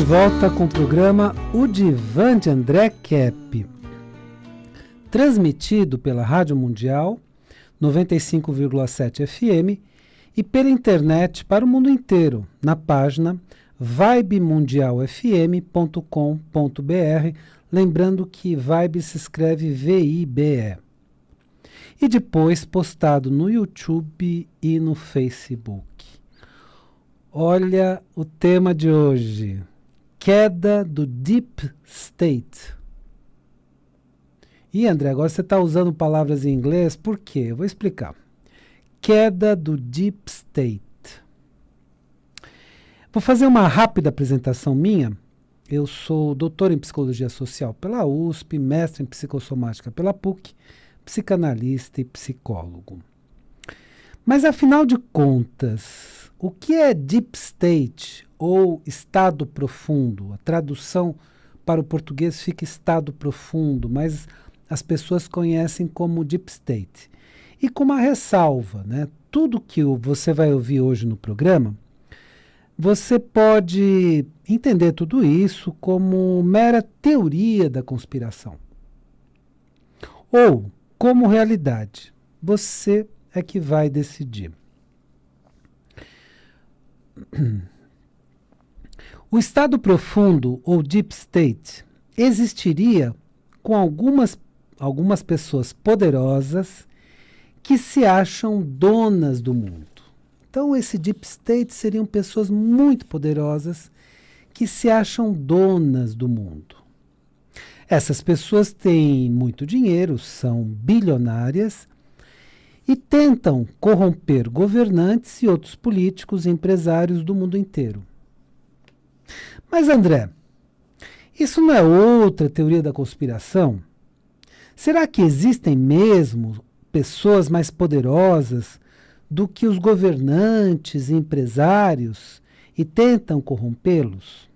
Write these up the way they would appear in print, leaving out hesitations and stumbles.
volta com o programa O Divã de André Kepp, transmitido pela Rádio Mundial 95,7 FM e pela internet para o mundo inteiro, na página vibemundialfm.com.br, lembrando que Vibe se escreve V-I-B-E. E depois postado no YouTube e no Facebook. Olha o tema de hoje: queda do Deep State. E André, agora você está usando palavras em inglês, por quê? Eu vou explicar. Queda do Deep State. Vou fazer uma rápida apresentação minha. Eu sou doutor em Psicologia Social pela USP, mestre em Psicossomática pela PUC, psicanalista e psicólogo. Mas, afinal de contas, o que é Deep State ou estado profundo? A tradução para o português fica estado profundo, mas as pessoas conhecem como Deep State. E com uma ressalva, né? Tudo que você vai ouvir hoje no programa, você pode entender tudo isso como mera teoria da conspiração. Ou como realidade. Você é que vai decidir. O estado profundo ou Deep State existiria com algumas pessoas poderosas que se acham donas do mundo. Então, esse Deep State seriam pessoas muito poderosas que se acham donas do mundo. Essas pessoas têm muito dinheiro, são bilionárias e tentam corromper governantes e outros políticos e empresários do mundo inteiro. Mas, André, isso não é outra teoria da conspiração? Será que existem mesmo pessoas mais poderosas do que os governantes e empresários e tentam corrompê-los?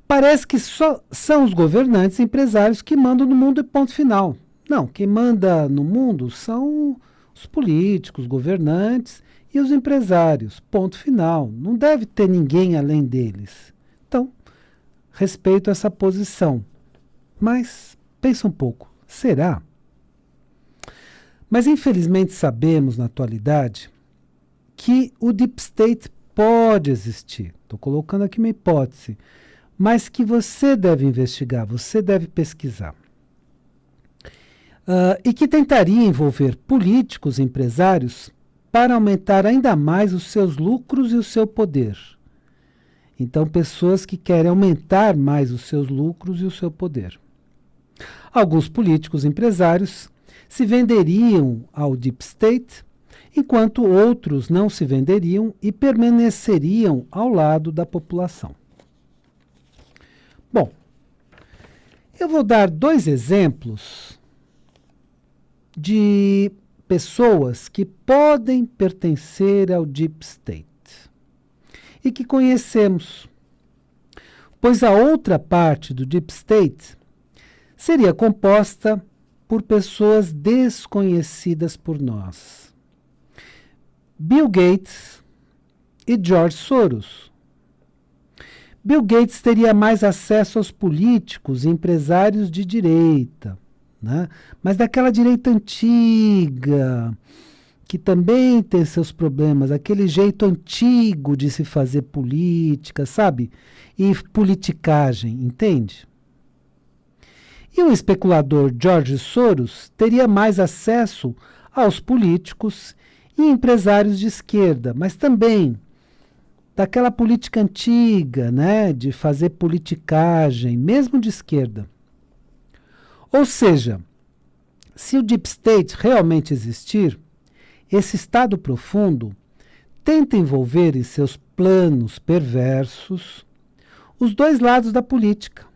Parece que só são os governantes e empresários que mandam no mundo e ponto final. Não, quem manda no mundo são os políticos, os governantes e os empresários, ponto final. Não deve ter ninguém além deles. Então, respeito essa posição. Mas, pensa um pouco, será? Mas, infelizmente, sabemos, na atualidade, que o Deep State pode existir. Estou colocando aqui uma hipótese, mas que você deve investigar, você deve pesquisar. E que tentaria envolver políticos e empresários para aumentar ainda mais os seus lucros e o seu poder. Então, pessoas que querem aumentar mais os seus lucros e o seu poder. Alguns políticos e empresários se venderiam ao Deep State, enquanto outros não se venderiam e permaneceriam ao lado da população. Bom, eu vou dar 2 exemplos de pessoas que podem pertencer ao Deep State e que conhecemos, pois a outra parte do Deep State seria composta por pessoas desconhecidas por nós. Bill Gates e George Soros. Bill Gates teria mais acesso aos políticos e empresários de direita, né? Mas daquela direita antiga, que também tem seus problemas, aquele jeito antigo de se fazer política, sabe? E politicagem, entende? E o especulador George Soros teria mais acesso aos políticos e empresários de esquerda, mas também daquela política antiga, né, de fazer politicagem, mesmo de esquerda. Ou seja, se o Deep State realmente existir, esse estado profundo tenta envolver em seus planos perversos os 2 lados da política,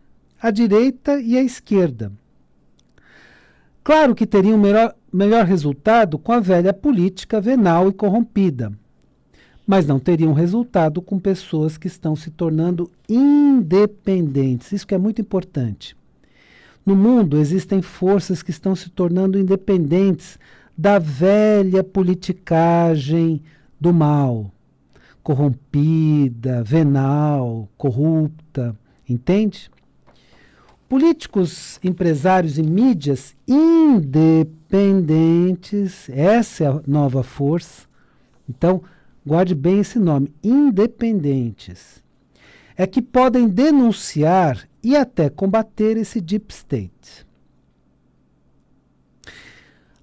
a direita e a esquerda. Claro que teria um melhor resultado com a velha política venal e corrompida, mas não teria um resultado com pessoas que estão se tornando independentes. Isso que é muito importante. No mundo existem forças que estão se tornando independentes da velha politicagem do mal. corrompida, venal, corrupta, entende? Políticos, empresários e mídias independentes, essa é a nova força. Então, guarde bem esse nome, independentes. É que podem denunciar e até combater esse deep state.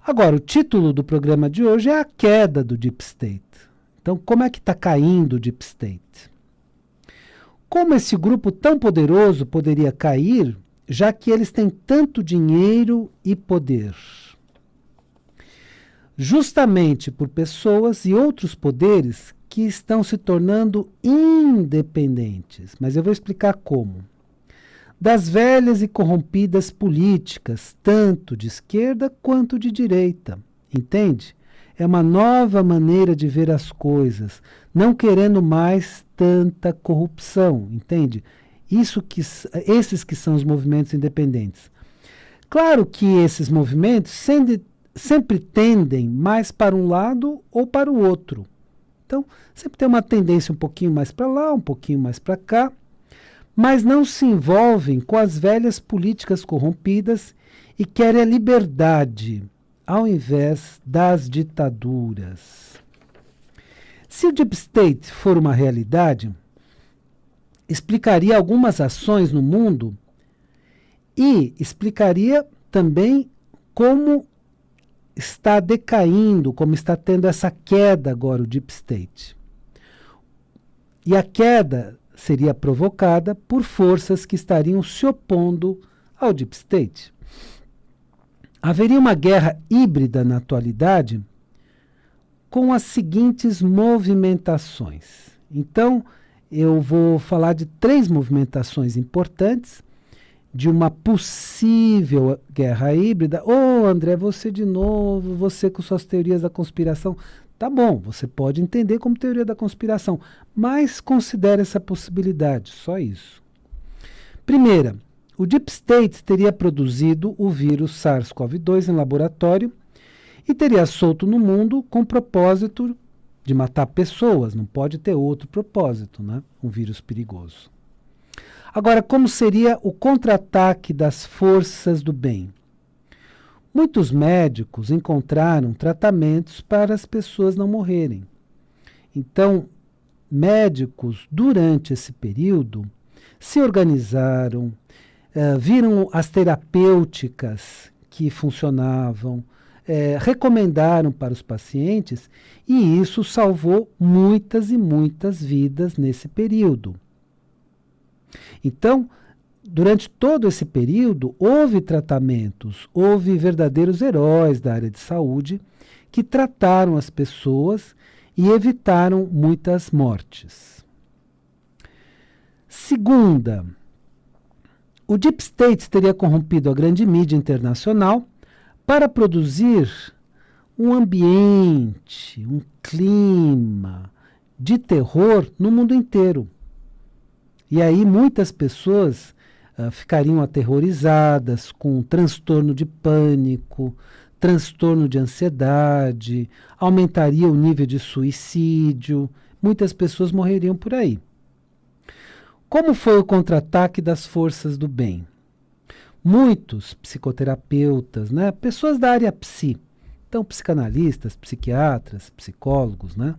Agora, o título do programa de hoje é a queda do deep state. Então, como é que está caindo o deep state? Como esse grupo tão poderoso poderia cair, já que eles têm tanto dinheiro e poder? Justamente por pessoas e outros poderes que estão se tornando independentes. Mas eu vou explicar como. Das velhas e corrompidas políticas, tanto de esquerda quanto de direita. Entende? É uma nova maneira de ver as coisas, não querendo mais tanta corrupção, entende? Esses que são os movimentos independentes. Claro que esses movimentos sempre tendem mais para um lado ou para o outro. Então, sempre tem uma tendência um pouquinho mais para lá, um pouquinho mais para cá, mas não se envolvem com as velhas políticas corrompidas e querem a liberdade, ao invés das ditaduras. Se o Deep State for uma realidade, explicaria algumas ações no mundo e explicaria também como está decaindo, como está tendo essa queda agora o Deep State. E a queda seria provocada por forças que estariam se opondo ao Deep State. Haveria uma guerra híbrida na atualidade com as seguintes movimentações. Então, eu vou falar de 3 movimentações importantes de uma possível guerra híbrida. André, você de novo, você com suas teorias da conspiração. Tá bom, você pode entender como teoria da conspiração, mas considere essa possibilidade, só isso. Primeira, o Deep State teria produzido o vírus SARS-CoV-2 em laboratório e teria solto no mundo com o propósito de matar pessoas, não pode ter outro propósito, né? Um vírus perigoso. Agora, como seria o contra-ataque das forças do bem? Muitos médicos encontraram tratamentos para as pessoas não morrerem. Então, médicos, durante esse período, se organizaram, viram as terapêuticas que funcionavam, recomendaram para os pacientes, e isso salvou muitas e muitas vidas nesse período. Então, durante todo esse período, houve tratamentos, houve verdadeiros heróis da área de saúde que trataram as pessoas e evitaram muitas mortes. Segunda, o Deep State teria corrompido a grande mídia internacional para produzir um ambiente, um clima de terror no mundo inteiro. E aí muitas pessoas ficariam aterrorizadas com transtorno de pânico, transtorno de ansiedade, aumentaria o nível de suicídio, muitas pessoas morreriam por aí. Como foi o contra-ataque das forças do bem? Muitos psicoterapeutas, né, pessoas da área psi, então psicanalistas, psiquiatras, psicólogos, né,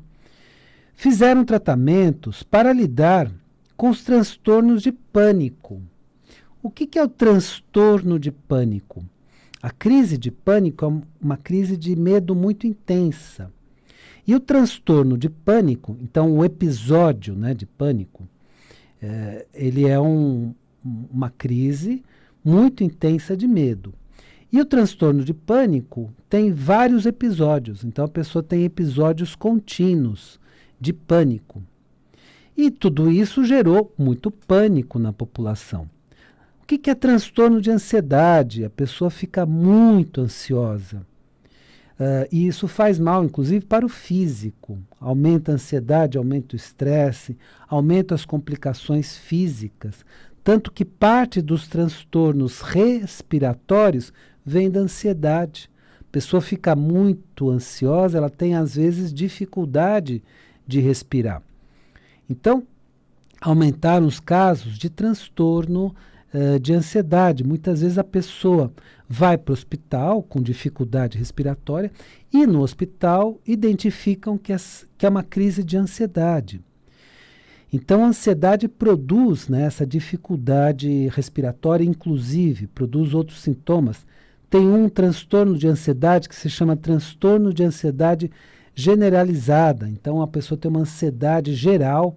fizeram tratamentos para lidar com os transtornos de pânico. O que é o transtorno de pânico? A crise de pânico é uma crise de medo muito intensa. E o transtorno de pânico, então o episódio, né, de pânico, ele é uma crise muito intensa de medo. E o transtorno de pânico tem vários episódios. Então a pessoa tem episódios contínuos de pânico. E tudo isso gerou muito pânico na população. O que é transtorno de ansiedade? A pessoa fica muito ansiosa. E isso faz mal, inclusive, para o físico. Aumenta a ansiedade, aumenta o estresse, aumenta as complicações físicas. Tanto que parte dos transtornos respiratórios vem da ansiedade. A pessoa fica muito ansiosa, ela tem, às vezes, dificuldade de respirar. Então, aumentaram os casos de transtorno de ansiedade. Muitas vezes a pessoa vai para o hospital com dificuldade respiratória e no hospital identificam que é uma crise de ansiedade. Então a ansiedade produz, né, essa dificuldade respiratória, inclusive produz outros sintomas. Tem um transtorno de ansiedade que se chama transtorno de ansiedade generalizada. Então a pessoa tem uma ansiedade geral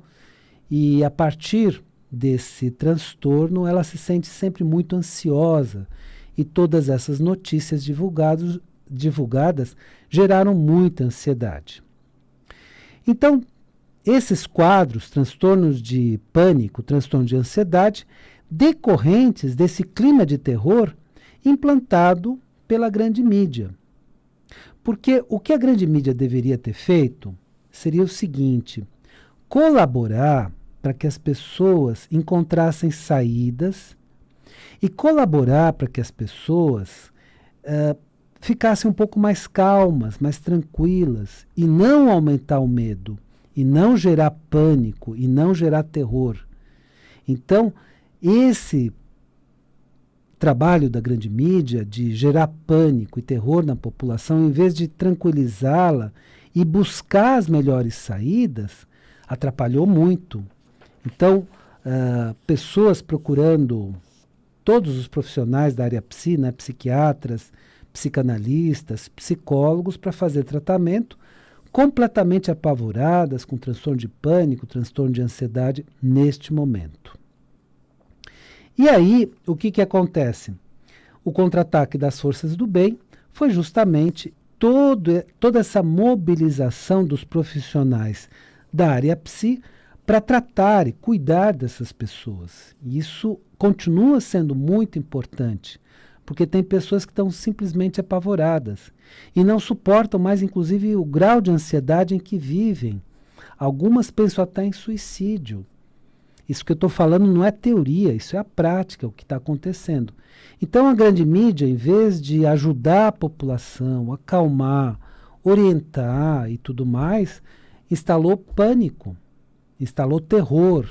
e a partir desse transtorno ela se sente sempre muito ansiosa e todas essas notícias divulgadas geraram muita ansiedade. Então, esses quadros, transtornos de pânico, transtorno de ansiedade, decorrentes desse clima de terror implantado pela grande mídia. Porque o que a grande mídia deveria ter feito seria o seguinte: colaborar para que as pessoas encontrassem saídas e colaborar para que as pessoas ficassem um pouco mais calmas, mais tranquilas, e não aumentar o medo, e não gerar pânico, e não gerar terror. Então, esse trabalho da grande mídia de gerar pânico e terror na população, em vez de tranquilizá-la e buscar as melhores saídas, atrapalhou muito. Então, pessoas procurando, todos os profissionais da área psi, né, psiquiatras, psicanalistas, psicólogos, para fazer tratamento, completamente apavoradas com transtorno de pânico, transtorno de ansiedade neste momento. E aí, o que acontece? O contra-ataque das forças do bem foi justamente toda essa mobilização dos profissionais da área psi para tratar e cuidar dessas pessoas. E isso continua sendo muito importante, porque tem pessoas que estão simplesmente apavoradas e não suportam mais, inclusive, o grau de ansiedade em que vivem. Algumas pensam até em suicídio. Isso que eu estou falando não é teoria, isso é a prática, o que está acontecendo. Então a grande mídia, em vez de ajudar a população, acalmar, orientar e tudo mais, instalou pânico, instalou terror.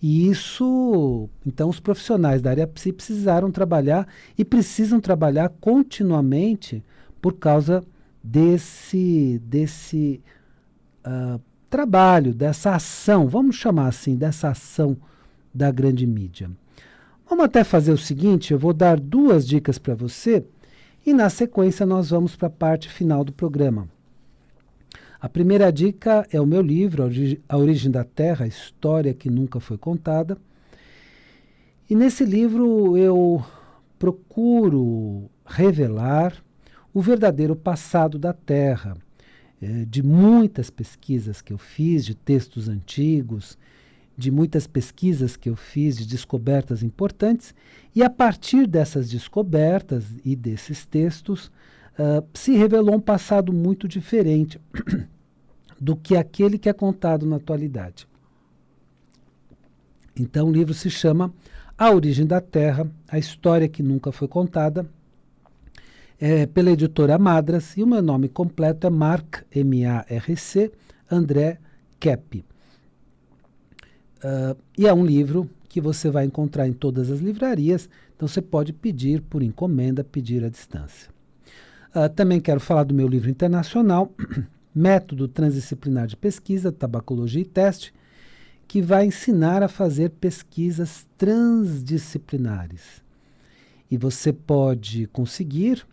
E isso, então os profissionais da área psi precisaram trabalhar e precisam trabalhar continuamente por causa desse trabalho, dessa ação, vamos chamar assim, dessa ação da grande mídia. Vamos até fazer o seguinte, eu vou dar 2 dicas para você e na sequência nós vamos para a parte final do programa. A primeira dica é o meu livro, A Origem da Terra, a História que Nunca Foi Contada. E nesse livro eu procuro revelar o verdadeiro passado da Terra, de muitas pesquisas que eu fiz, de textos antigos, de muitas pesquisas que eu fiz, de descobertas importantes, e a partir dessas descobertas e desses textos, se revelou um passado muito diferente do que aquele que é contado na atualidade. Então o livro se chama A Origem da Terra, a História que Nunca Foi Contada, pela editora Madras, e o meu nome completo é Marc, M-A-R-C, André Kepp. E é um livro que você vai encontrar em todas as livrarias, então você pode pedir por encomenda, pedir à distância. Também quero falar do meu livro internacional, Método Transdisciplinar de Pesquisa, Tabacologia e Teste, que vai ensinar a fazer pesquisas transdisciplinares. E você pode conseguir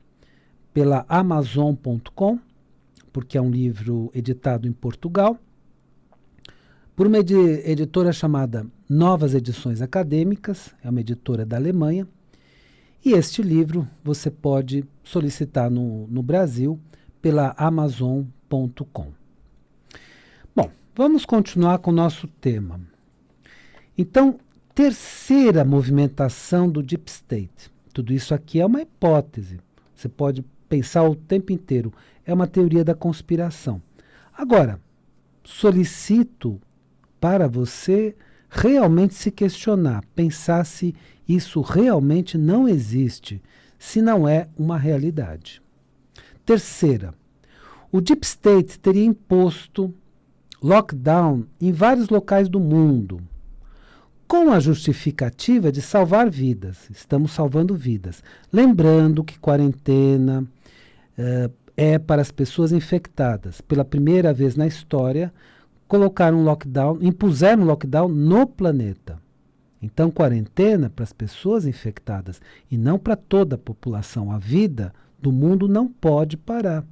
pela Amazon.com, porque é um livro editado em Portugal, por uma editora chamada Novas Edições Acadêmicas, é uma editora da Alemanha, e este livro você pode solicitar no Brasil pela Amazon.com. Bom, vamos continuar com o nosso tema. Então, terceira movimentação do Deep State. Tudo isso aqui é uma hipótese. Você pode pensar o tempo inteiro. É uma teoria da conspiração. Agora, solicito para você realmente se questionar, pensar se isso realmente não existe, se não é uma realidade. Terceira, o Deep State teria imposto lockdown em vários locais do mundo, com a justificativa de salvar vidas. Estamos salvando vidas. Lembrando que quarentena é para as pessoas infectadas. Pela primeira vez na história, colocaram um lockdown, impuseram um lockdown no planeta. Então, quarentena para as pessoas infectadas e não para toda a população. A vida do mundo não pode parar.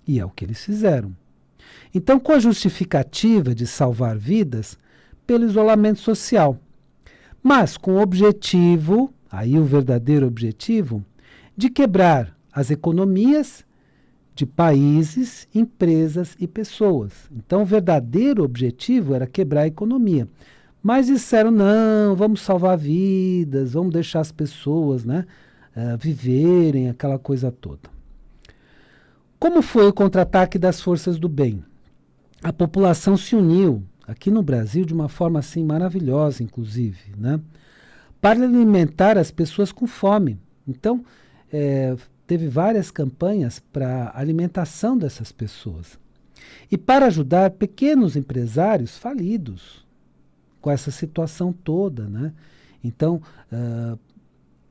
E é o que eles fizeram. Então, com a justificativa de salvar vidas, pelo isolamento social. Mas com o objetivo, aí o verdadeiro objetivo, de quebrar as economias de países, empresas e pessoas. Então, o verdadeiro objetivo era quebrar a economia. Mas disseram, não, vamos salvar vidas, vamos deixar as pessoas, né, viverem, aquela coisa toda. Como foi o contra-ataque das forças do bem? A população se uniu, aqui no Brasil, de uma forma assim maravilhosa, inclusive, né, para alimentar as pessoas com fome. Então, teve várias campanhas para a alimentação dessas pessoas. E para ajudar pequenos empresários falidos com essa situação toda, né? Então,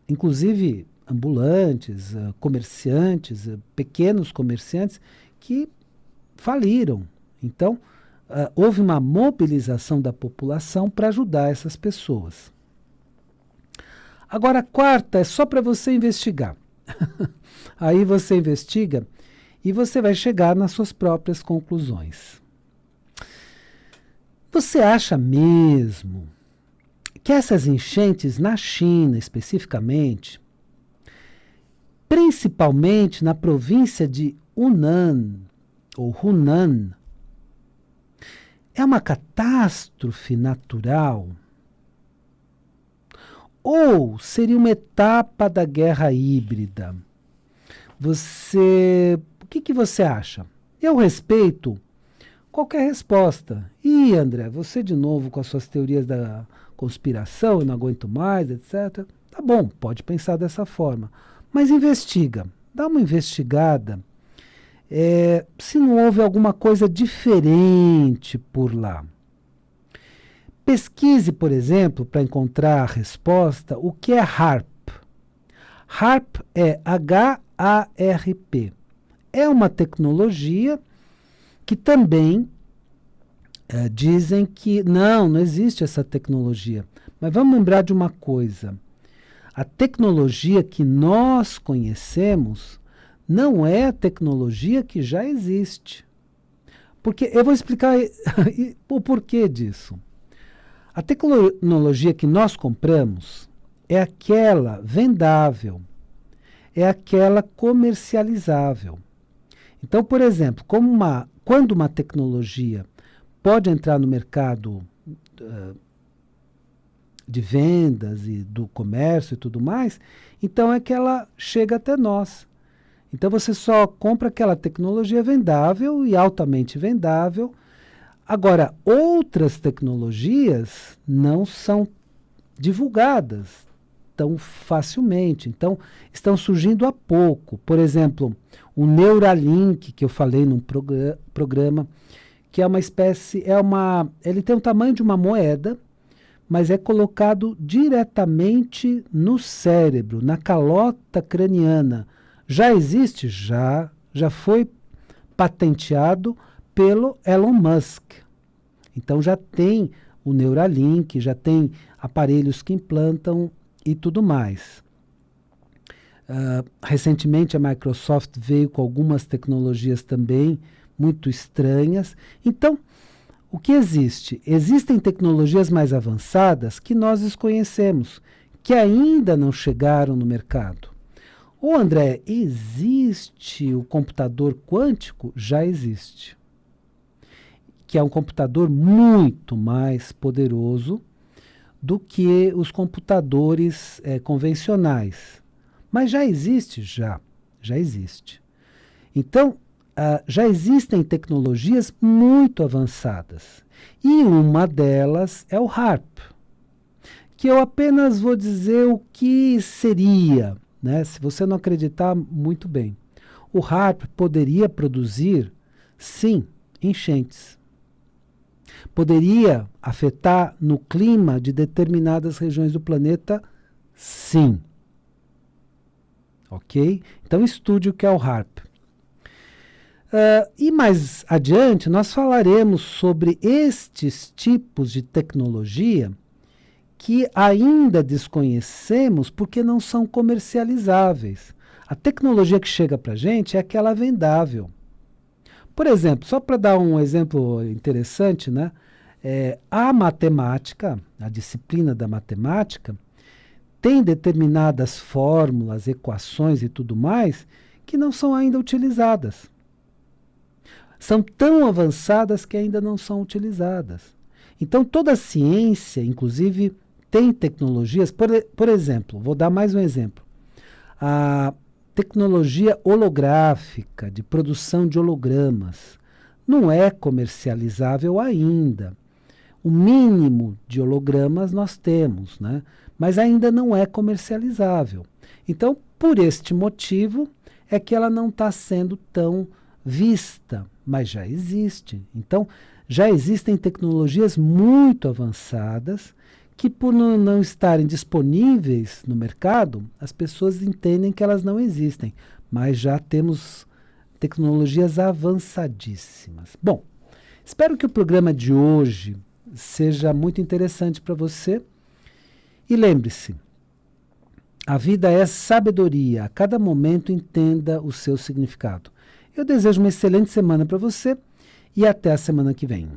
inclusive ambulantes, comerciantes, pequenos comerciantes que faliram. Então, houve uma mobilização da população para ajudar essas pessoas. Agora, a quarta é só para você investigar. Aí você investiga e você vai chegar nas suas próprias conclusões. Você acha mesmo que essas enchentes na China, especificamente, principalmente na província de Hunan, ou Hunan, é uma catástrofe natural? Ou seria uma etapa da guerra híbrida? O que você acha? Eu respeito qualquer resposta. E André, você de novo com as suas teorias da conspiração, eu não aguento mais, etc. Tá bom, pode pensar dessa forma. Mas investiga, dá uma investigada. Se não houve alguma coisa diferente por lá. Pesquise, por exemplo, para encontrar a resposta, o que é HARP. HARP é H-A-R-P. É uma tecnologia que também dizem que não existe essa tecnologia. Mas vamos lembrar de uma coisa. A tecnologia que nós conhecemos não é a tecnologia que já existe. Porque eu vou explicar o porquê disso. A tecnologia que nós compramos é aquela vendável, é aquela comercializável. Então, por exemplo, quando uma tecnologia pode entrar no mercado de vendas e do comércio e tudo mais, então é que ela chega até nós. Então você só compra aquela tecnologia vendável e altamente vendável. Agora, outras tecnologias não são divulgadas tão facilmente. Então, estão surgindo há pouco. Por exemplo, o Neuralink, que eu falei num programa, que é uma espécie, ele tem o tamanho de uma moeda, mas é colocado diretamente no cérebro, na calota craniana. Já existe? Já foi patenteado pelo Elon Musk. Então já tem o Neuralink, já tem aparelhos que implantam e tudo mais. Recentemente a Microsoft veio com algumas tecnologias também muito estranhas. Então, o que existe? Existem tecnologias mais avançadas que nós desconhecemos, que ainda não chegaram no mercado. Ô André, existe o computador quântico? Já existe. Que é um computador muito mais poderoso do que os computadores convencionais. Mas já existe? Já existe. Então, já existem tecnologias muito avançadas. E uma delas é o HARP, que eu apenas vou dizer o que seria, né? Se você não acreditar, muito bem. O HARP poderia produzir, sim, enchentes. Poderia afetar no clima de determinadas regiões do planeta? Sim. Ok? Então estude o que é o HAARP. E mais adiante nós falaremos sobre estes tipos de tecnologia que ainda desconhecemos porque não são comercializáveis. A tecnologia que chega para a gente é aquela vendável. Por exemplo, só para dar um exemplo interessante, né? A matemática, a disciplina da matemática, tem determinadas fórmulas, equações e tudo mais que não são ainda utilizadas. São tão avançadas que ainda não são utilizadas. Então, toda a ciência, inclusive, tem tecnologias. Por exemplo, vou dar mais um exemplo. A tecnologia holográfica, de produção de hologramas, não é comercializável ainda. O mínimo de hologramas nós temos, né? Mas ainda não é comercializável. Então, por este motivo, é que ela não está sendo tão vista, mas já existe. Então, já existem tecnologias muito avançadas que, por não estarem disponíveis no mercado, as pessoas entendem que elas não existem, mas já temos tecnologias avançadíssimas. Bom, espero que o programa de hoje seja muito interessante para você. E lembre-se, a vida é sabedoria, a cada momento entenda o seu significado. Eu desejo uma excelente semana para você e até a semana que vem.